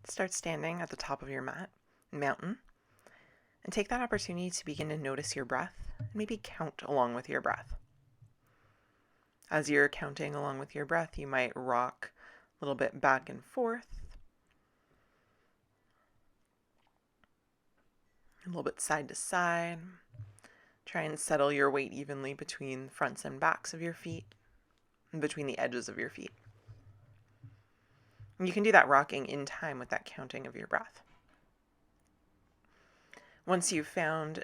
Start standing at the top of your mountain, and take that opportunity to begin to notice your breath and maybe count along with your breath. As you're counting along with your breath, you might rock a little bit back and forth, a little bit side to side. Try and settle your weight evenly between the fronts and backs of your feet and between the edges of your feet. And you can do that rocking in time with that counting of your breath. Once you've found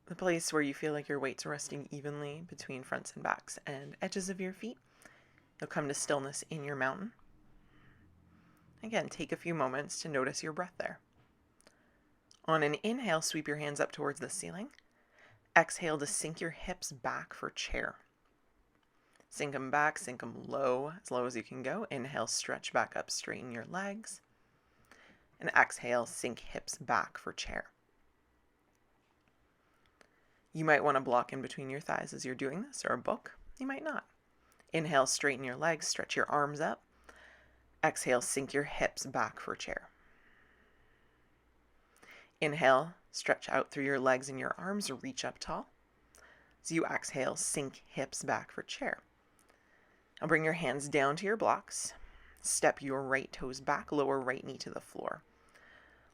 the place where you feel like your weight's resting evenly between fronts and backs and edges of your feet, you'll come to stillness in your mountain. Again, take a few moments to notice your breath there. On an inhale, sweep your hands up towards the ceiling. Exhale to sink your hips back for chair. Sink them back, sink them low as you can go. Inhale, stretch back up, straighten your legs. And exhale, sink hips back for chair. You might want to block in between your thighs as you're doing this, or a book. You might not. Inhale, straighten your legs, stretch your arms up. Exhale, sink your hips back for chair. Inhale, stretch out through your legs and your arms, reach up tall. As you exhale, sink hips back for chair. Now bring your hands down to your blocks. Step your right toes back, lower right knee to the floor.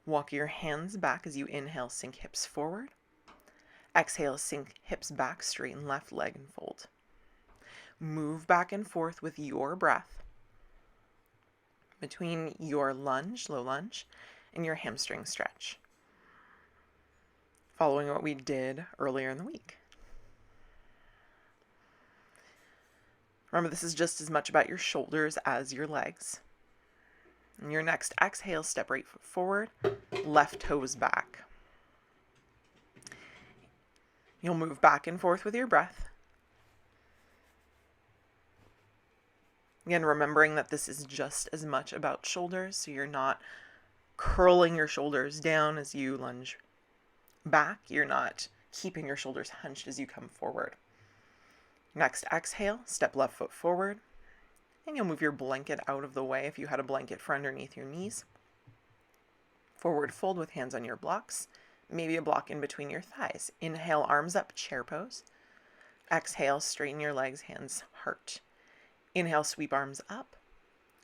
Walk your hands back as you inhale, sink hips forward. Exhale, sink hips back, straighten left leg and fold. Move back and forth with your breath between your lunge, low lunge, and your hamstring stretch, following what we did earlier in the week. Remember, this is just as much about your shoulders as your legs. In your next exhale, step right foot forward, left toes back. You'll move back and forth with your breath. Again, remembering that this is just as much about shoulders, so you're not curling your shoulders down as you lunge back. You're not keeping your shoulders hunched as you come forward. Next exhale, step left foot forward, and you'll move your blanket out of the way if you had a blanket for underneath your knees. Forward fold with hands on your blocks, maybe a block in between your thighs. Inhale, arms up, chair pose. Exhale, straighten your legs, hands heart. Inhale, sweep arms up.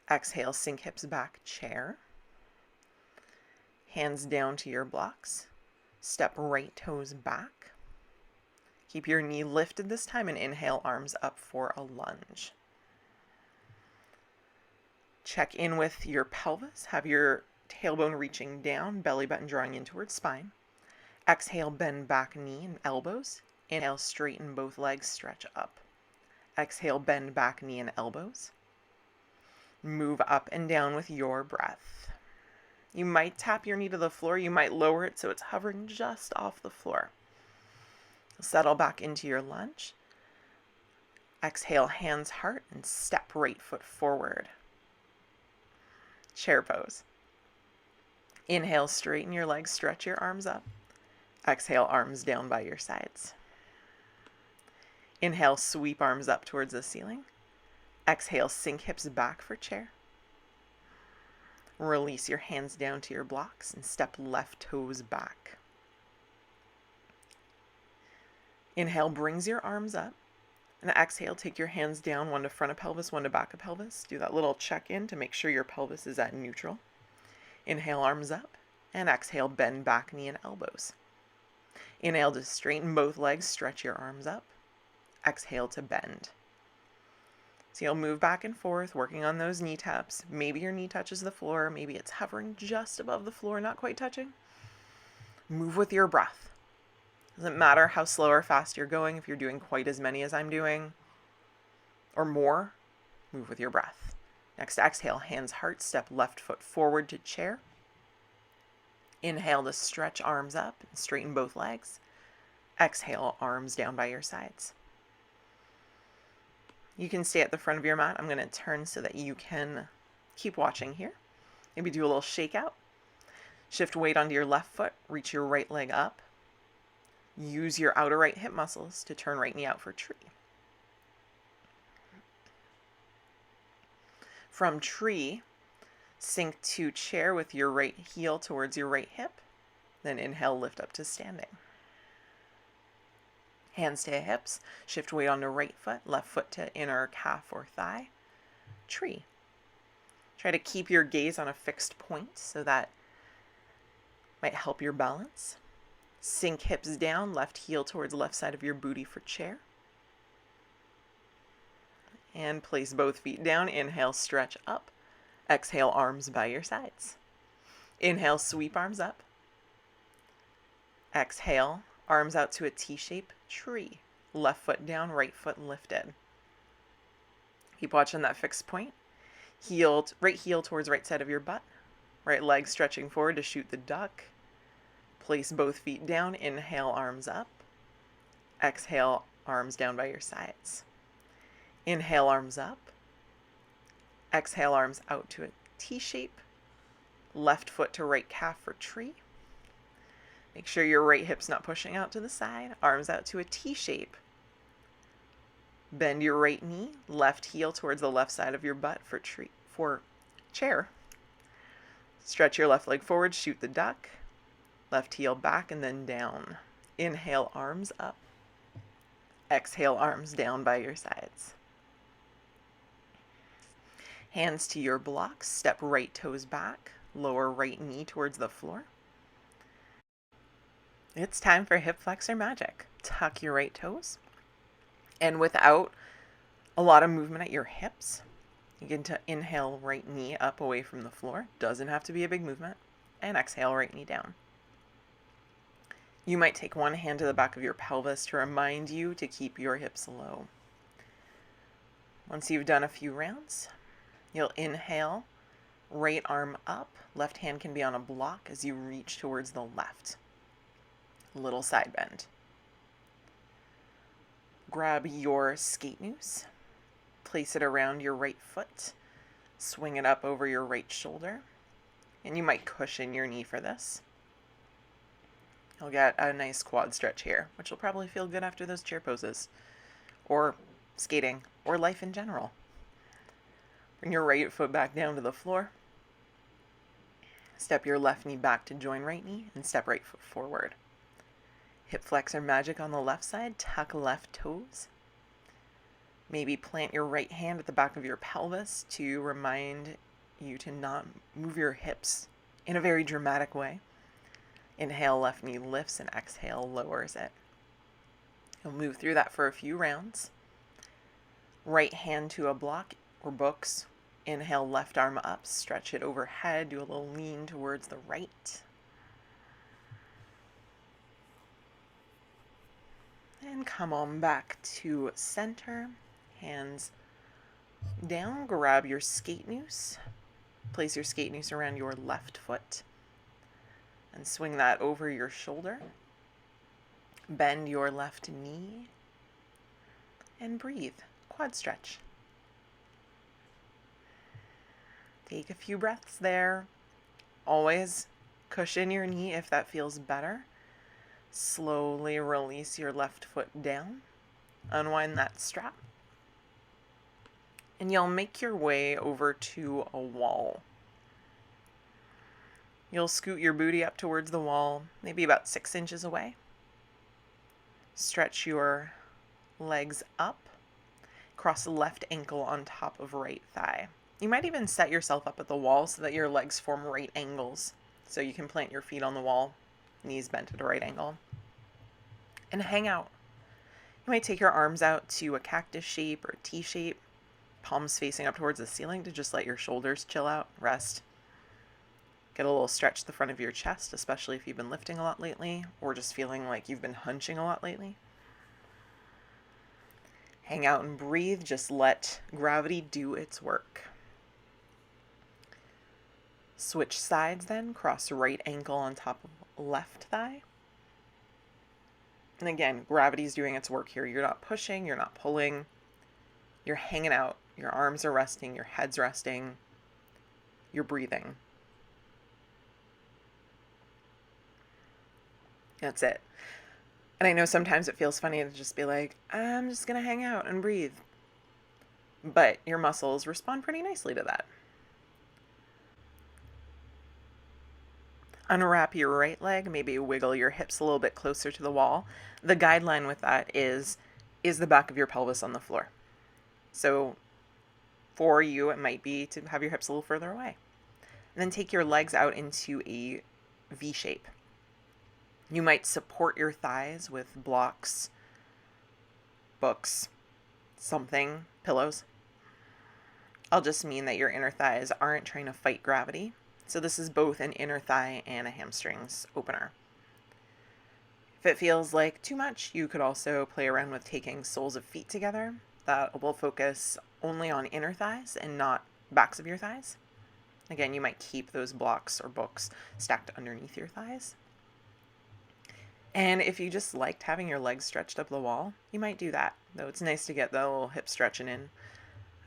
Exhale, sink hips back, chair. Hands down to your blocks. Step right toes back. Keep your knee lifted this time and inhale, arms up for a lunge. Check in with your pelvis. Have your tailbone reaching down, belly button drawing in towards spine. Exhale, bend back knee and elbows. Inhale, straighten both legs, stretch up. Exhale, bend back knee and elbows. Move up and down with your breath. You might tap your knee to the floor. You might lower it so it's hovering just off the floor. Settle back into your lunge. Exhale, hands heart, and step right foot forward. Chair pose. Inhale, straighten your legs, stretch your arms up. Exhale, arms down by your sides. Inhale, sweep arms up towards the ceiling. Exhale, sink hips back for chair. Release your hands down to your blocks and step left toes back. Inhale brings your arms up. And exhale, take your hands down, one to front of pelvis, one to back of pelvis. Do that little check-in to make sure your pelvis is at neutral. Inhale, arms up. And exhale, bend back knee and elbows. Inhale to straighten both legs, stretch your arms up. Exhale to bend. So you'll move back and forth, working on those knee taps. Maybe your knee touches the floor. Maybe it's hovering just above the floor, not quite touching. Move with your breath. Doesn't matter how slow or fast you're going. If you're doing quite as many as I'm doing or more, move with your breath. Next exhale, hands heart, step left foot forward to chair. Inhale to stretch arms up and straighten both legs. Exhale, arms down by your sides. You can stay at the front of your mat. I'm going to turn so that you can keep watching here. Maybe do a little shakeout. Shift weight onto your left foot. Reach your right leg up. Use your outer right hip muscles to turn right knee out for tree. From tree, Sink to chair with your right heel towards your right hip. Then inhale, lift up to standing. Hands to hips, shift weight onto right foot, left foot to inner calf or thigh. Tree. Try to keep your gaze on a fixed point so that might help your balance. Sink hips down, left heel towards left side of your booty for chair. And place both feet down. Inhale, stretch up. Exhale, arms by your sides. Inhale, sweep arms up. Exhale, arms out to a T-shape, tree. Left foot down, right foot lifted. Keep watching that fixed point. Right heel towards right side of your butt. Right leg stretching forward to shoot the duck. Place both feet down. Inhale, arms up. Exhale, arms down by your sides. Inhale, arms up. Exhale, arms out to a T-shape. Left foot to right calf for tree. Make sure your right hip's not pushing out to the side. Arms out to a T-shape. Bend your right knee. Left heel towards the left side of your butt for chair. Stretch your left leg forward. Shoot the duck. Left heel back and then down. Inhale, arms up. Exhale, arms down by your sides. Hands to your blocks. Step right toes back. Lower right knee towards the floor. It's time for hip flexor magic. Tuck your right toes. And without a lot of movement at your hips, you get to inhale right knee up away from the floor. Doesn't have to be a big movement. And exhale right knee down. You might take one hand to the back of your pelvis to remind you to keep your hips low. Once you've done a few rounds, you'll inhale, right arm up. Left hand can be on a block as you reach towards the left. Little side bend. Grab your skate noose. Place it around your right foot. Swing it up over your right shoulder. And you might cushion your knee for this. You'll get a nice quad stretch here, which will probably feel good after those chair poses, or skating, or life in general. Bring your right foot back down to the floor. Step your left knee back to join right knee, and step right foot forward. Hip flexor magic on the left side. Tuck left toes. Maybe plant your right hand at the back of your pelvis to remind you to not move your hips in a very dramatic way. Inhale, left knee lifts, and exhale, lowers it. You'll move through that for a few rounds. Right hand to a block or books. Inhale, left arm up, stretch it overhead, do a little lean towards the right. And come on back to center. Hands down, grab your skate noose. Place your skate noose around your left foot. And swing that over your shoulder. Bend your left knee. And breathe. Quad stretch. Take a few breaths there. Always cushion your knee if that feels better. Slowly release your left foot down. Unwind that strap. And you'll make your way over to a wall. You'll scoot your booty up towards the wall, maybe about 6 inches away. Stretch your legs up. Cross the left ankle on top of right thigh. You might even set yourself up at the wall so that your legs form right angles. So you can plant your feet on the wall, knees bent at a right angle. And hang out. You might take your arms out to a cactus shape or T shape, palms facing up towards the ceiling to just let your shoulders chill out, rest. Get a little stretch to the front of your chest, especially if you've been lifting a lot lately or just feeling like you've been hunching a lot lately. Hang out and breathe. Just let gravity do its work. Switch sides then. Cross right ankle on top of left thigh. And again, gravity's doing its work here. You're not pushing, you're not pulling. You're hanging out. Your arms are resting, your head's resting. You're breathing. That's it. And I know sometimes it feels funny to just be like, I'm just going to hang out and breathe. But your muscles respond pretty nicely to that. Unwrap your right leg, maybe wiggle your hips a little bit closer to the wall. The guideline with that is the back of your pelvis on the floor? So for you, it might be to have your hips a little further away. And then take your legs out into a V shape. You might support your thighs with blocks, books, something, pillows. I'll just mean that your inner thighs aren't trying to fight gravity. So this is both an inner thigh and a hamstrings opener. If it feels like too much, you could also play around with taking soles of feet together. That will focus only on inner thighs and not backs of your thighs. Again, you might keep those blocks or books stacked underneath your thighs. And if you just liked having your legs stretched up the wall, you might do that. Though it's nice to get the little hip stretching in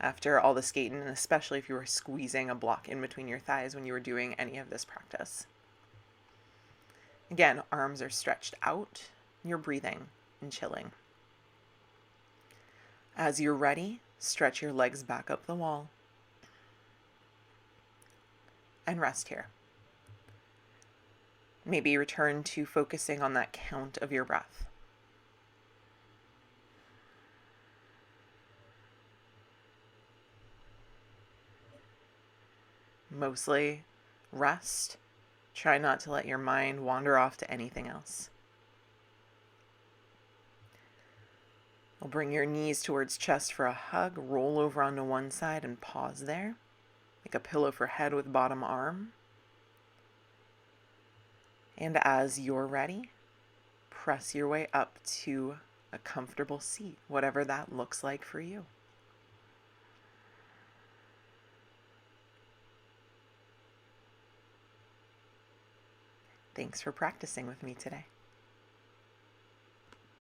after all the skating, and especially if you were squeezing a block in between your thighs when you were doing any of this practice. Again, arms are stretched out. You're breathing and chilling. As you're ready, stretch your legs back up the wall and rest here. Maybe return to focusing on that count of your breath. Mostly rest. Try not to let your mind wander off to anything else. We'll bring your knees towards chest for a hug. Roll over onto one side and pause there. Make a pillow for head with bottom arm. And as you're ready, press your way up to a comfortable seat, whatever that looks like for you. Thanks for practicing with me today.